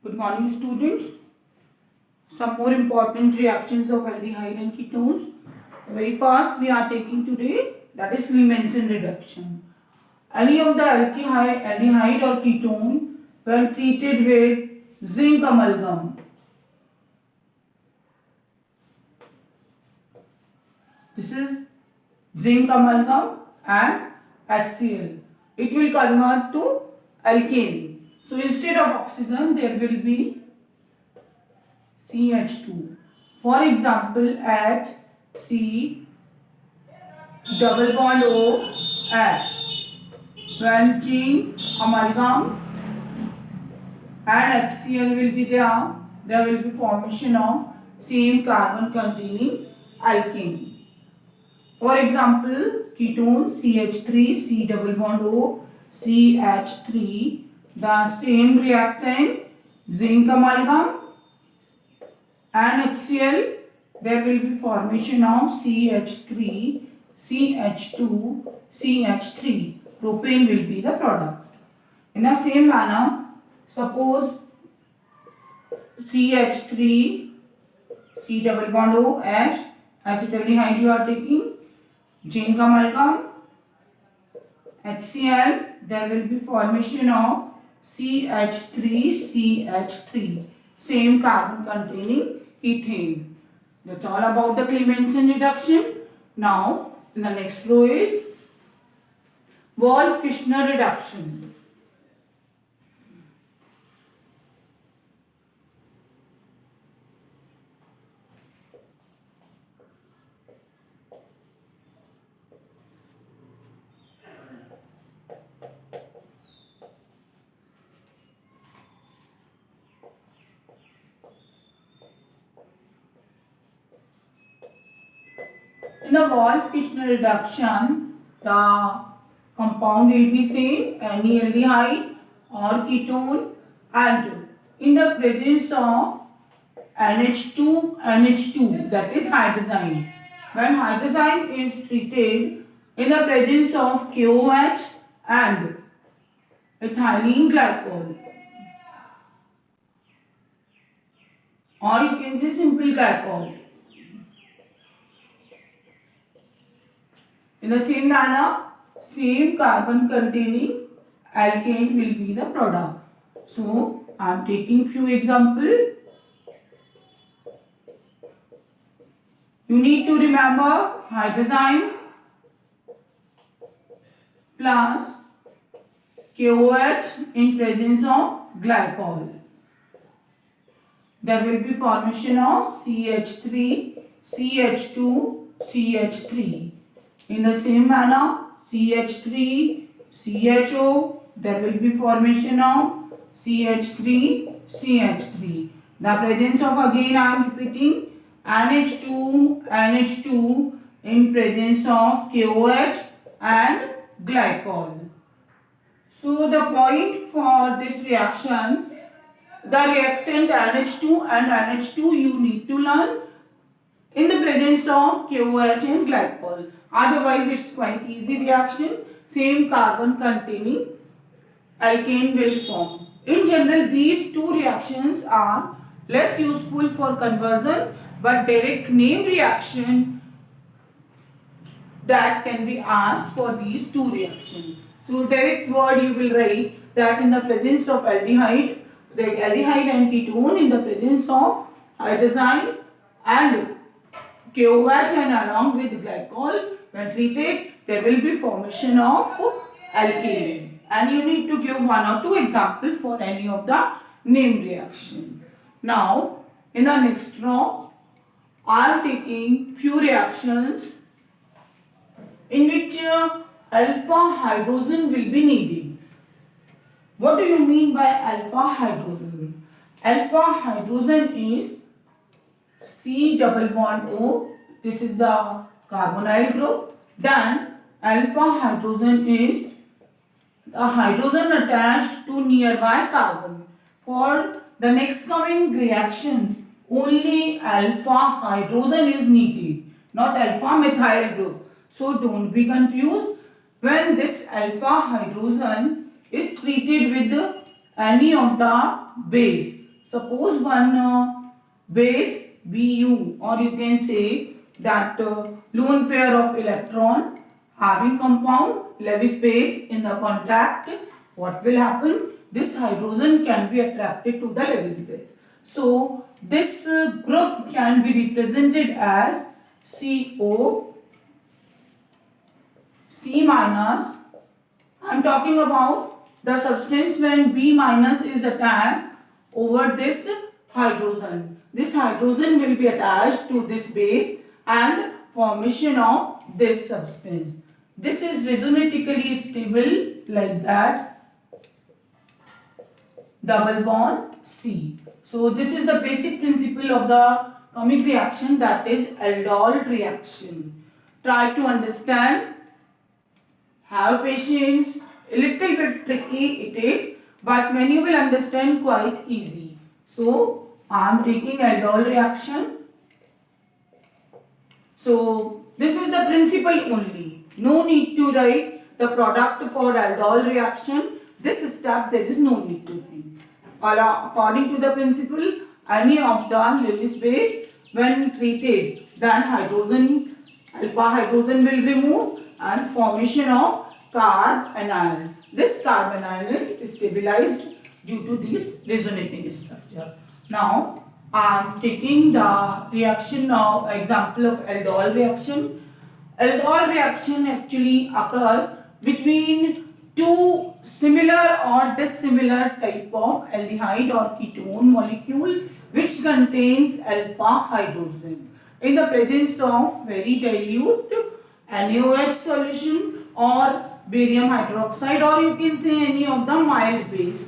Good morning, students. Some more important reactions of aldehyde and ketones. Very fast we are taking today, that is Clemmensen reduction. Any of the aldehyde or ketone when treated with zinc amalgam. This is zinc amalgam and HCl. It will convert to alkane. So instead of oxygen there will be CH2. For example, HC double bond O H. When zinc amalgam and HCl will be there will be formation of same carbon containing alkane. For example, ketone CH3 C double bond O CH3, the same reactant zinc amalgam and HCl, there will be formation of CH3, CH2, CH3. Propane will be the product. In the same manner, suppose CH3, C double bond O, H, acetaldehyde you are taking, zinc amalgam, HCl, there will be formation of CH3, CH3. Same carbon containing ethane. That's all about the Clemmensen reduction. Now, in the next row is Wolff-Kishner reduction. In the Wolff-Kishner reduction, the compound will be same, any aldehyde or ketone, and in the presence of NH2, that is hydrazine. When hydrazine is treated in the presence of KOH and ethylene glycol, or you can say simple glycol. In the same manner, same carbon containing alkane will be the product. So, I am taking few examples. You need to remember hydrazine plus KOH in presence of glycol. There will be formation of CH3, CH2, CH3. In the same manner, CH3, CHO, there will be formation of CH3, CH3. The presence of, again I am repeating, NH2 in presence of KOH and glycol. So the point for this reaction, the reactant NH2 and NH2 you need to learn in the presence of KOH and glycol. Otherwise, it's quite easy reaction. Same carbon containing alkane will form. In general, these two reactions are less useful for conversion, but direct name reaction that can be asked for these two reactions. So, direct word you will write that in the presence of aldehyde, the aldehyde and ketone in the presence of hydrazine and KOH and along with glycol, when treated, there will be formation of alkane. And you need to give one or two examples for any of the named reaction. Now, in the next row, I am taking few reactions in which alpha hydrogen will be needed. What do you mean by alpha hydrogen? Alpha hydrogen is C double bond O, this is the carbonyl group. Then alpha hydrogen is the hydrogen attached to nearby carbon. For the next coming reactions, only alpha hydrogen is needed, not alpha methyl group. So don't be confused. When this alpha hydrogen is treated with any of the base, Suppose one base Bu, or you can say that lone pair of electron having compound Lewis base in the contact, what will happen? This hydrogen can be attracted to the Lewis base. So this group can be represented as CO, C minus. I am talking about the substance when B minus is attached over this hydrogen. This hydrogen will be attached to this base and formation of this substance. This is resonatically stable like that, double bond C. So this is the basic principle of the chemical reaction, that is aldol reaction. Try to understand, have patience, a little bit tricky it is, but when you will understand, quite easy. So I am taking aldol reaction. So this is the principle only. No need to write the product for aldol reaction. This step there is no need to write. According to the principle, any of the Lewis base when treated, then hydrogen, alpha hydrogen will remove and formation of carbonyl. This carbonyl is stabilized due to this resonating structure. Now I am taking the reaction now, example of aldol reaction. Aldol reaction actually occurs between two similar or dissimilar type of aldehyde or ketone molecule which contains alpha hydrogen in the presence of very dilute NaOH solution or barium hydroxide, or you can say any of the mild base.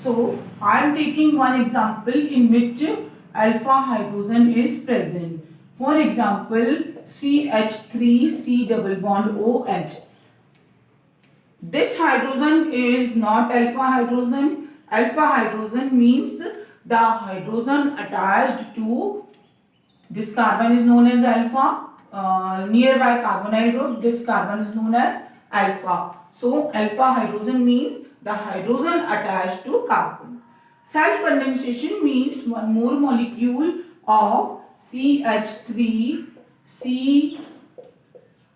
So I am taking one example in which alpha hydrogen is present. For example, CH3C double bond OH. This hydrogen is not alpha hydrogen. Alpha hydrogen means the hydrogen attached to this carbon is known as alpha. Nearby carbonyl group, this carbon is known as alpha. So alpha hydrogen means the hydrogen attached to carbon. Self-condensation means one more molecule of CH3C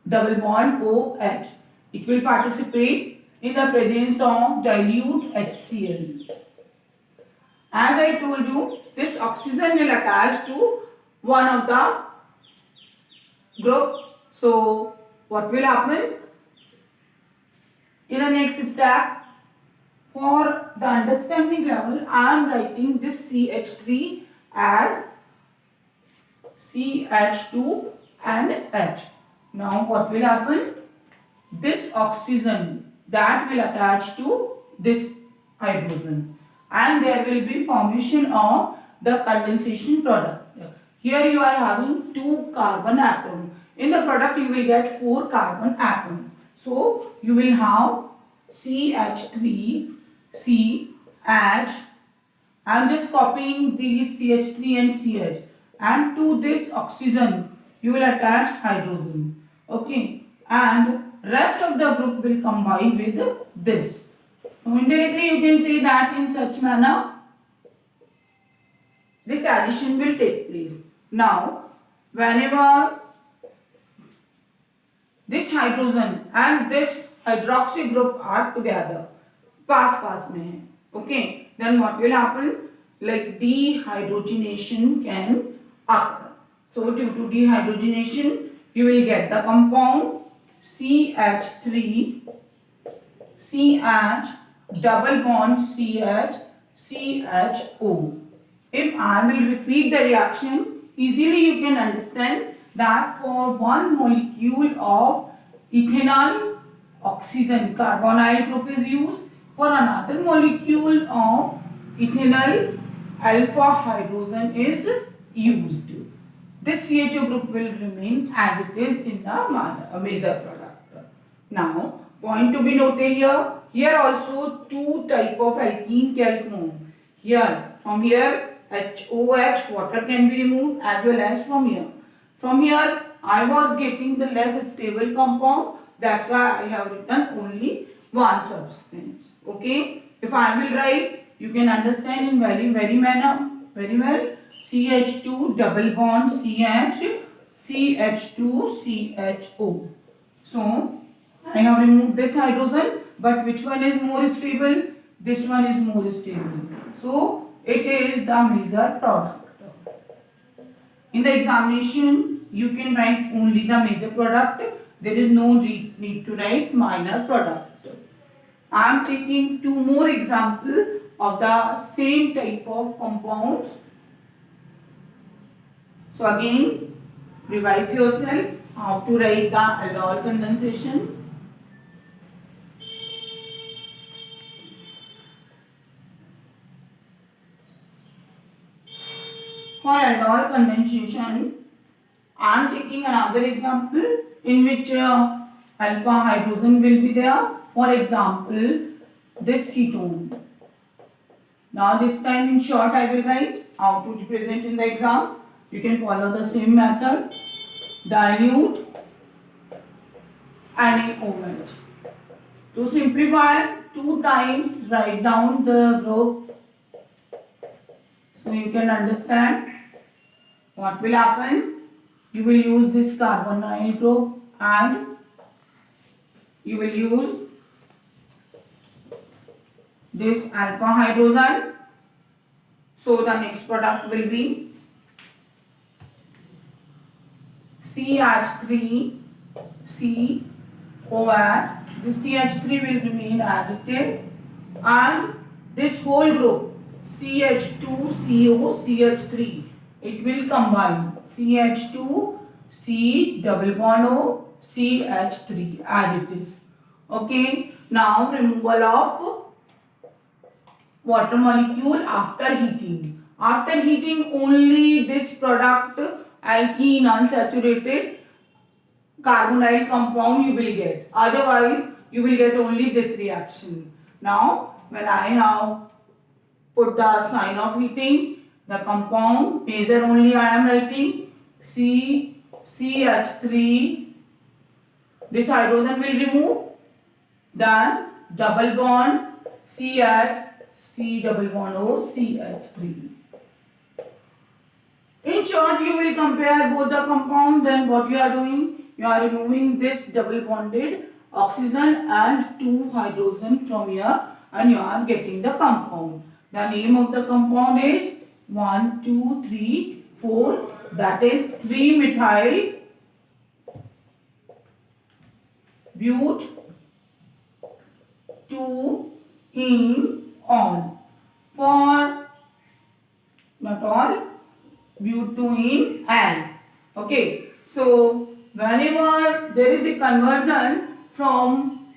double bond OH. It will participate in the presence of dilute HCl. As I told you, this oxygen will attach to one of the group. So what will happen? In the next step, for the understanding level, I am writing this CH3 as CH2 and H. Now what will happen? This oxygen that will attach to this hydrogen, and there will be formation of the condensation product. Here you are having 2 carbon atom. In the product you will get 4 carbon atom. So you will have CH3, C, H. I am just copying these CH3 and CH, and to this oxygen you will attach hydrogen. Okay, and rest of the group will combine with this. So indirectly you can say that in such manner this addition will take place. Now whenever this hydrogen and this hydroxy group are together, पास में है, okay, then what will happen? Like dehydrogenation can occur. So due to dehydrogenation you will get the compound CH3 CH double bond CH CHO. If I will repeat the reaction, easily you can understand that for one molecule of ethanol, oxygen carbonyl group is used. For another molecule of ethanol, alpha hydrogen is used. This CHO group will remain as it is in the major product. Now, point to be noted here. Here also 2 type of alkene can form. Here, from here, HOH water can be removed, as well as from here. From here, I was getting the less stable compound. That's why I have written only one substance. Okay. If I will write You can understand in very well. CH2 double bond CH, CH2 CHO. So I have removed this hydrogen, but which one is more stable? This one is more stable. So it is the major product. In the examination, you can write only the major product. There is no need to write minor product. I am taking two more examples of the same type of compounds. So again, revise yourself how to write the aldol condensation. For aldol condensation, I am taking another example in which alpha hydrogen will be there. For example, this ketone. Now this time in short I will write how to represent in the exam. You can follow the same method. Dilute NaOH. To simplify, 2 times write down the group so you can understand what will happen. You will use this carbonyl group and you will use this alpha hydrogen. So the next product will be CH3 COH. This CH3 will remain as it is, and this whole group CH2CO CH3, it will combine CH2 C double bond O CH3 as it is. Okay, now removal of water molecule after heating. After heating, only this product alkene unsaturated carbonyl compound you will get. Otherwise, you will get only this reaction. Now, when I have put the sign of heating, the compound major only I am writing CH3. This hydrogen will remove. Then double bond CH C double bond O CH3. In short, you will compare both the compound. Then what you are doing? You are removing this double bonded oxygen and 2 hydrogen from here, and you are getting the compound. The name of the compound is 1, 2, 3, 4. That is 3-methyl but 2 in all. For not all, but 2 in L. Okay. So whenever there is a conversion from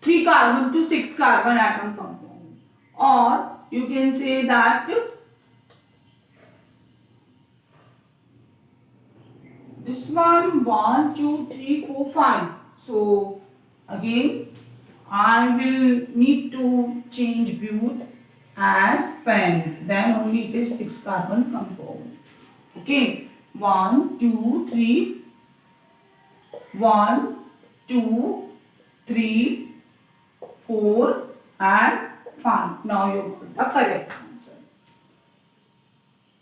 3 carbon to 6 carbon atom compound, or you can say that this one 1, 2, 3, 4, 5. So again I will need to change but as pen, then only it is 6 carbon compound. Okay, 1, 2, 3, 1, 2, 3, 4 and 5. Now you got the correct answer.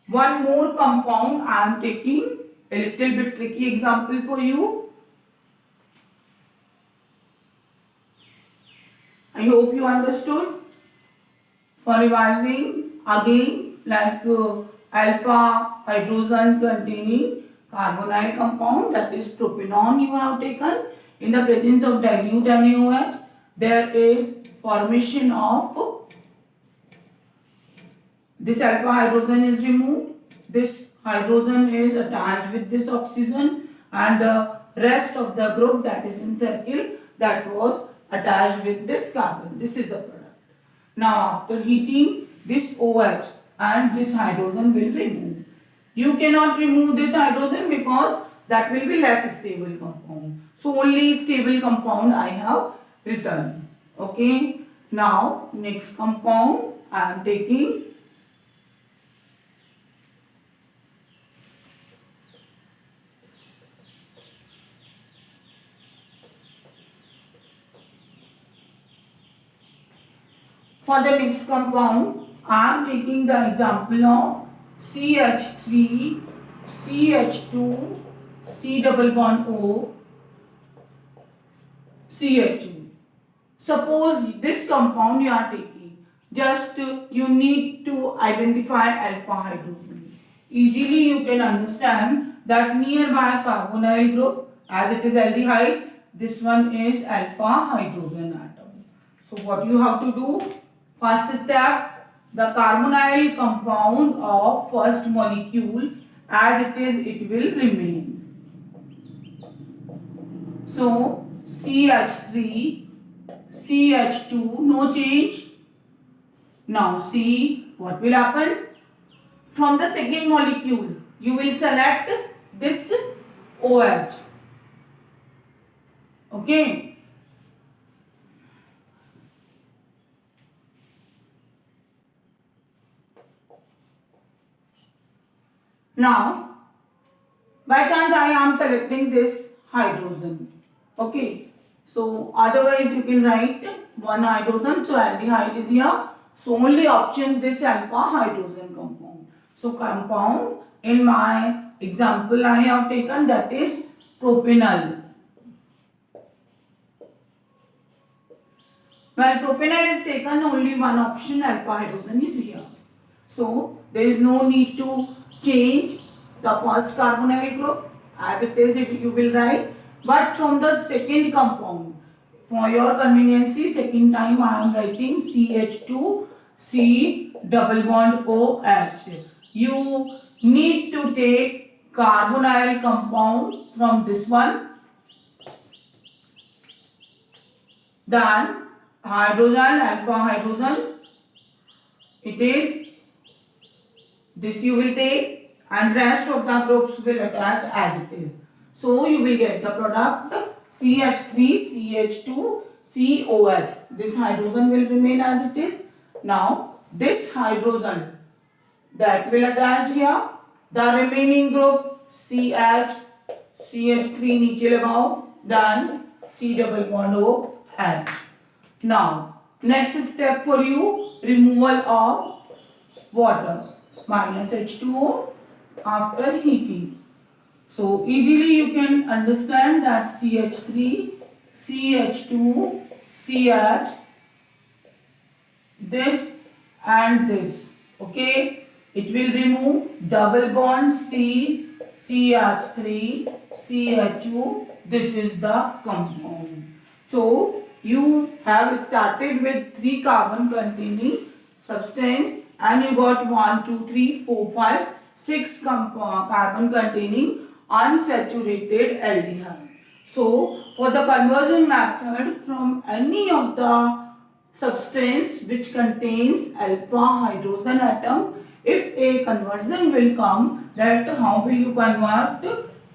One more compound I am taking, a little bit tricky example for you. I hope you understood. For revising again, like alpha hydrogen containing carbonyl compound, that is propanol you have taken. In the presence of dilute NaOH, there is formation of this alpha hydrogen is removed. This hydrogen is attached with this oxygen, and the rest of the group that is in circle, that was attached with this carbon. This is the product. Now after heating, this OH and this hydrogen will remove. You cannot remove this hydrogen because that will be less stable compound. So only stable compound I have written. Okay. Now next compound I am taking For the next compound, I am taking the example of CH3, CH2, C double bond O, CH2. Suppose this compound you are taking, just you need to identify alpha hydrogen. Easily you can understand that nearby carbonyl group, as it is aldehyde, this one is alpha hydrogen atom. So what you have to do? First step, the carbonyl compound of first molecule as it is, it will remain. So CH3, CH2, no change. Now see what will happen. From the second molecule, you will select this OH. Okay. Now, by chance I am selecting this hydrogen. Okay. So otherwise you can write one hydrogen. So aldehyde is here. So only option this alpha hydrogen compound. So compound in my example I have taken, that is propanol. While propanol is taken, only one option alpha hydrogen is here. So there is no need to change the first carbonyl group as it is, you will write. But from the second compound, for your convenience, second time I am writing CH2 C double bond OH. You need to take carbonyl compound from this one, then hydrogen, alpha hydrogen, it is this you will take, and rest of the groups will attach as it is. So you will get the product CH3, CH2, COH. This hydrogen will remain as it is. Now this hydrogen that will attach here, the remaining group CH, CH3 नीचे लगाओ, then C double bond OH. Now next step for you, removal of water, minus H2O after heating. So easily you can understand that CH3, CH2, CH, this and this. Okay, it will remove double bond C, CH3, CH2. This is the compound. So you have started with 3 carbon containing substance and you got 1, 2, 3, 4, 5, 6 carbon containing unsaturated aldehyde. So for the conversion method from any of the substance which contains alpha hydrogen atom, if a conversion will come, that how will you convert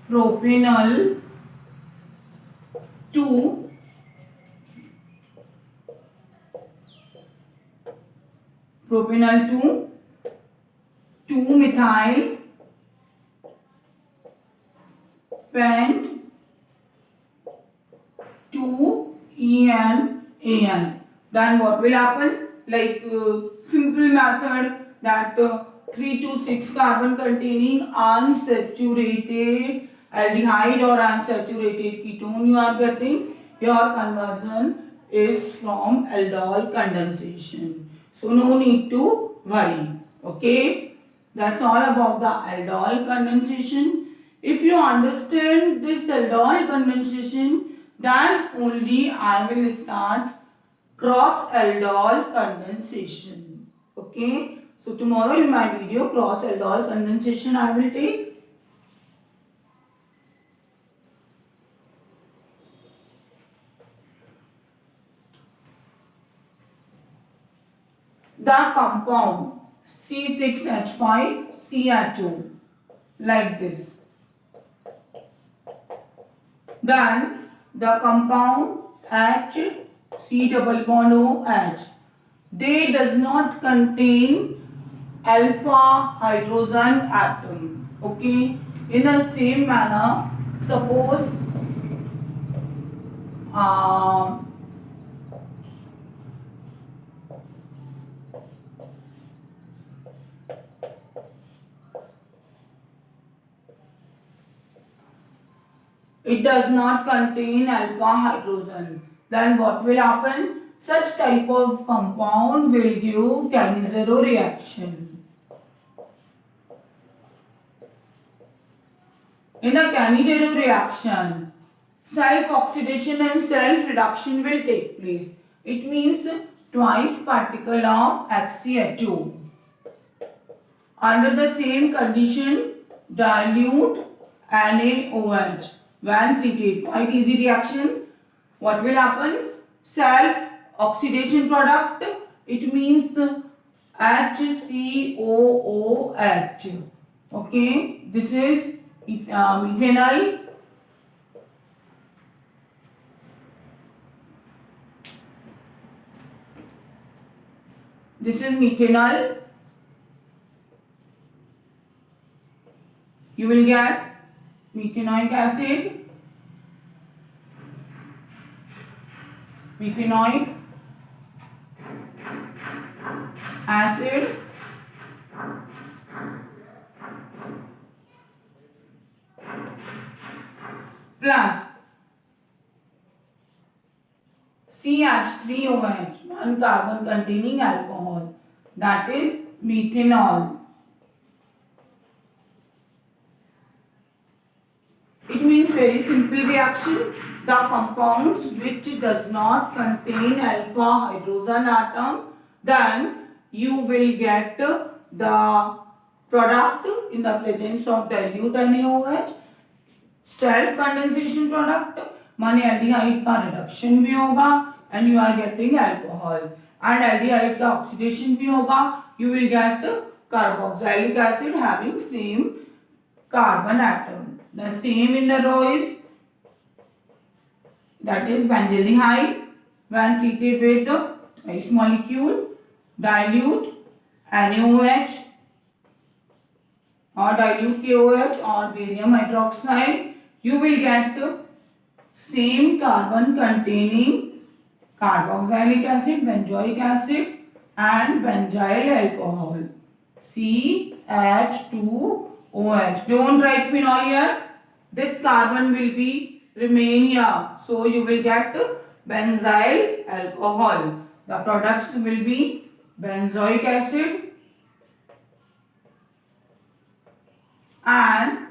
propanol to propanol to 2-methyl pent 2-EN. Then what will happen? Like simple method that 3 to 6 carbon containing unsaturated aldehyde or unsaturated ketone you are getting. Your conversion is from aldol condensation. So no need to worry. Okay. That's all about the aldol condensation. If you understand this aldol condensation, then only I will start cross aldol condensation. Okay. So tomorrow in my video, cross aldol condensation I will take. The compound C6H5CH2 like this. Then the compound H C double bond OH, they does not contain alpha hydrogen atom. Okay, in the same manner, suppose it does not contain alpha hydrogen. Then what will happen? Such type of compound will give Cannizzaro reaction. In the Cannizzaro reaction, self-oxidation and self-reduction will take place. It means twice particle of HCHO. Under the same condition, dilute NaOH. When treated, quite easy reaction. What will happen? Self-oxidation product. It means HCOOH. Okay, this is methanol. This is methanol. You will get methanoic acid, methanoic acid, plus CH3OH, one carbon containing alcohol, that is methanol. It means very simple reaction. The compounds which does not contain alpha hydrogen atom, then you will get the product in the presence of dilute NaOH, self condensation product, माने aldehyde का reduction भी होगा and you are getting alcohol, and aldehyde का oxidation भी होगा, you will get carboxylic acid having same carbon atom. The same in the row is, that is benzaldehyde. When treated with this molecule, dilute NaOH or dilute KOH or barium hydroxide, you will get same carbon containing carboxylic acid, benzoic acid and benzyl alcohol, CH2OH. Don't write phenol here. This carbon will be remain here. So you will get benzyl alcohol. The products will be benzoic acid and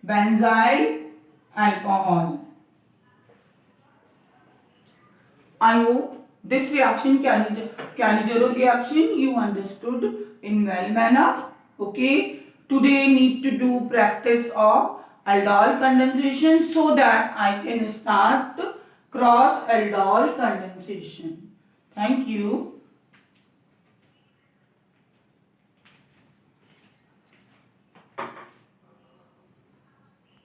benzyl alcohol. I hope this reaction, Cannizzaro reaction, you understood in well manner. Okay. Today need to do practice of aldol condensation so that I can start cross aldol condensation. Thank you.